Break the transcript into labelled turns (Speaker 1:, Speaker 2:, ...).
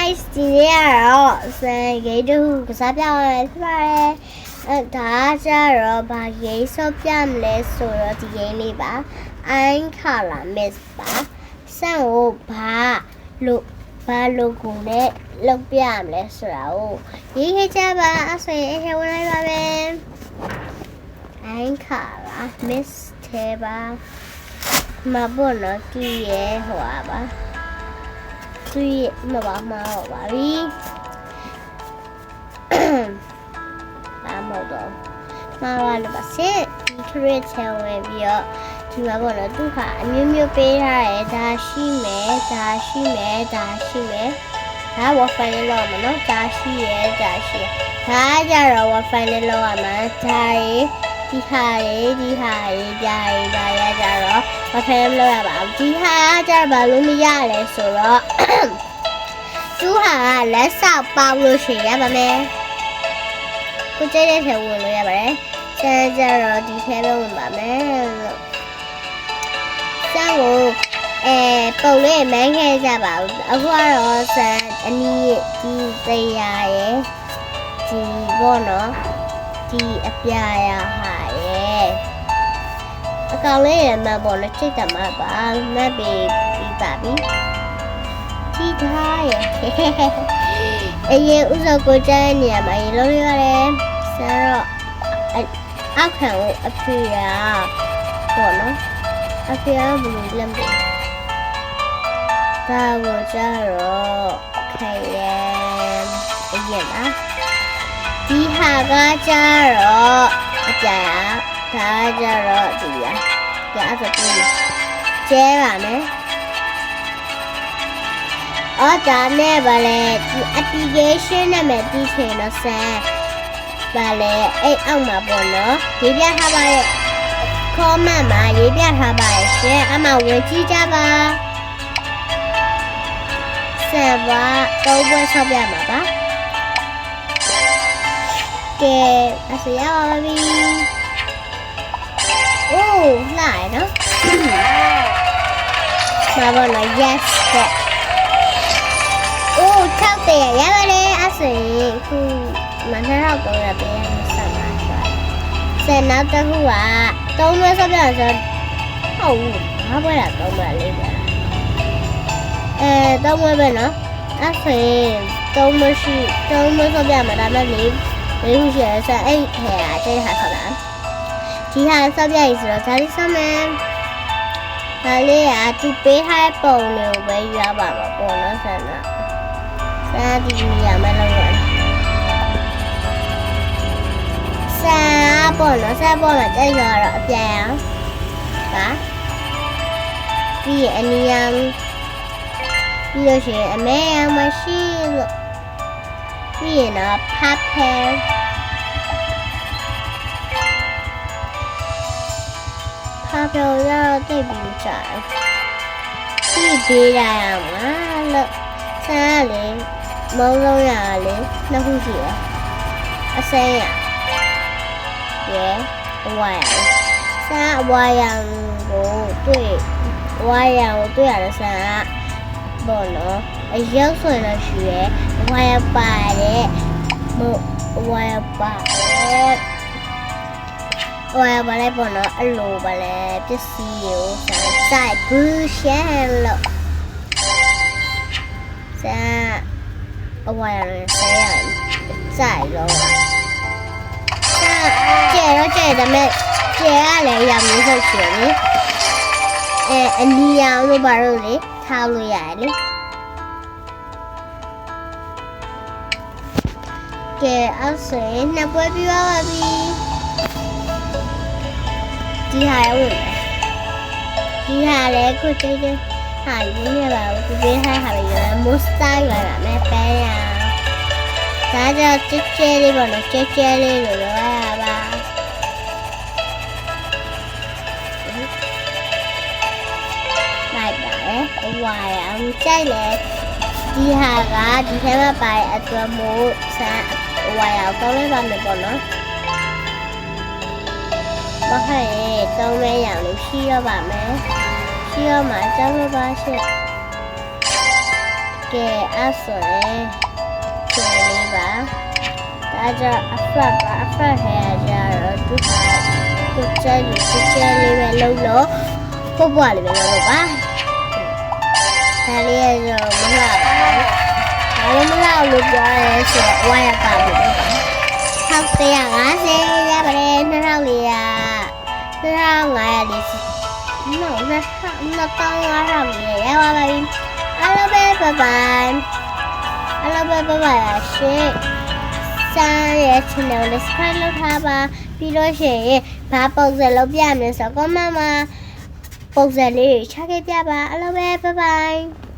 Speaker 1: guys ဒီနေ့ကတော့စံဂိမ်းတစ်ခုကစားပြရမယ်ဖြစ်ပါတယ်ဒါကြတော့ဘာဂိမ်းဆော့ပြမလဲဆိုတော့ဒီဂိမ်းလေးပါ I'm color miss ပါစံကိုဘာလို့ကိုနဲ့လောက်ပြရမလဲဆိုတာကိုရေးခဲ့ကြပါအဲ့ဆိုရင်အဝင်လိုက်ပါမယ် I'm color miss တဲ့ပါမဘောနော်ကြည့်ရဲဟိုပါသူ့မပါမှာပါပြီဘာမတော့မှာပါလို့ပါစေဒီခရစ်ချန်ဝင်ပြီးတော့ဒီမှာပေါ့နော်သူကအမျိုးမျိုးပေးထားတယ်ဒါရှိမယ်ဒါဝဖန်လေးလောက်မနော်ဒါရှိရဒါကြတော့ဝဖန်လေးလောက်ရမှာဒါဒီဟာကြာရကြတော့မဖယ်မလို့ရပါဘူးဒီဟာကြတော့ဘာလို့မရလဲဆိုတော့သူဟာလက်ဆောက်ပေါလို့ရှိရပါမယ်ကိုကျတဲ့ထဲဝင်လို့ရပါတယ်ဆန်းကြတော့ဒီထဲပဲဝင်ပါမယ်လို့ဆန်းကိုပုံလေးမန်းခဲ့ကြပါဘူးအခုကတော့ဆန်းအနီးဒီတရားရဲ့ဒီဘောနော်ဒီအပြာရဟာရဲ့အကောင်လေးရမှာပေါ့နော်ချိတ်တမှာပါမက်ပြီးပါပြီထိထားရဲ့အရင်ဥစ္စာကိုကျန်းနေရမှာရေလုံးရရတယ်ဆရာတော့အောက်ခံကိုအဖေရပေါ့နော်အဖေရဘယ်လိုလဲမသိဒါကိုကျတော့ခဲရဲ့အရင်လားဒီဟာကကြတော့အပြာဒါကြတော့ဒီရဒါဆိုပြီးကျဲပါမယ်အော်ဒါနဲ့ဗလဲဒီ application နာမည်သိချင်တော့ဆန်ဗလဲအဲ့အောက်မှာပေါ့နော်ရေးပြထားပါရဲ့ comment မှာရေးပြထားပါရဲ့ရှင်အမှဝင်ကြည့်ကြပါဆန်ပါတော့ဘွဲဆောက်ပြမှာပါကဲအစရပါပြီအိုးလာရနော်မဘောနော် yes တဲ့အိုးထောက်တယ်ရပါတယ်အစရင်ခုမနှောက်တော့ရပေးရမှာဆက်ပါဆိုဆယ်နောက်တစ်ခုကသုံးမဲဆော့ပြဆိုဟုတ်ဘာပွဲတာသုံးမဲလေးပဲသုံးမဲပဲနော်အစရင်သုံးမဲဆော့ပြမှာဒါမဲ့လေးခုရှိရဆန်အဲ့ဟဲ့အကျဟာဆော့တာဒီဟာဆော့ပြရဆိုတော့ဒါလေးဆော့မယ်ဒါလေးကသူပေးထားတဲ့ပုံလေးကိုပဲယူရပါမှာပေါ့နော်ဆန်ကဒီရမယ်လို့ပြောဆန်ပေါ့နော်ဆန်ပေါ့မှာကျရတော့အပြန်အောင်ဒါပြီးအနီယံပြီးလို့ရှိရင်အမဲယံမရှိလို့ပြီးရင်တော့ paper ရတော့တိတ်ပြီးကြတယ်ပြီးပေးရအောင်လို့ဆန်းကလေမုံလုံးရလေနှစ်ခုရှိတယ်အစိမ်းရအဝါရဆန်းအဝါရကိုတွေ့ရတယ်ဆန်းကဘောနော်အရောက်ဆိုရင်တော့ရှိရဲဝါရပါတယ်ဝါရပါတယ်ပေါ့နော်အလိုပါလေပစ္စည်းကိုစိုက်ဘူးရှမ်းလို့အဝါရလည်းဆဲရစိုက်တော့ကျဲဒါမဲ့ကျဲကလည်းရမျိုးစုပ်ချင်လေအနီရောင်လို့ပါတော့လေထားလို့ရတယ်လေကဲအဲ့ဆိုရင်နှစ်ပွဲပြပါပြီဒီဟာဝင်ဒီဟာလည်းခုတိတ်ဟာယူနေပါဘူးဒီဟာရမစတာရတာနဲ့ပဲရဒါကြောင့်ကျဲလေးပေါ့နော်ကျဲလေးလို့ပြောရပါလိုက်ပါတယ်ဝါရအောင်ကြိုက်လေဒီဟာကဒီထဲမှာပါတဲ့အတွက်မို့ဆန်ဝါရအောင်ကောင်းလိုက်ပါမယ်ပေါ့နော်မဟုတ်ရင်သုံးမဲရအောင်လို့ရှိရပါမယ်ရှိရမှာကြောက်လို့ပါရှင့် ကဲအဲ့ဆိုရင်ဒီလေးပါဒါကြောင့်အဖက်ပါအဖက်ဟဲ့ကြတော့သူကသူကျဲလေးပဲလုံးလို့ပေါ့ပေါ့လေးပဲလုံးလို့ပါဒါလေးရောမလှပါဘူးဒါလည်းမလှလို့ပြောရဲဆိုတော့ဝါရပါဘူးပါ650ရပါတယ်2400 2500လေးနော်2500ရပါပါပြီအားလုံးပဲဘိုင်ဘိုင်အားလုံးပဲဘိုင်ဘိုင်ရှေ့စမ်းရဲ့ channel လေး subscribe လုပ်ထားပါပြီးတော့ရှင်ဘာပုံစံလုပ်ပြမယ်ဆိုတော့ comment မှာပုံစံလေးချခဲ့ပြပါအားလုံးပဲဘိုင်ဘိုင်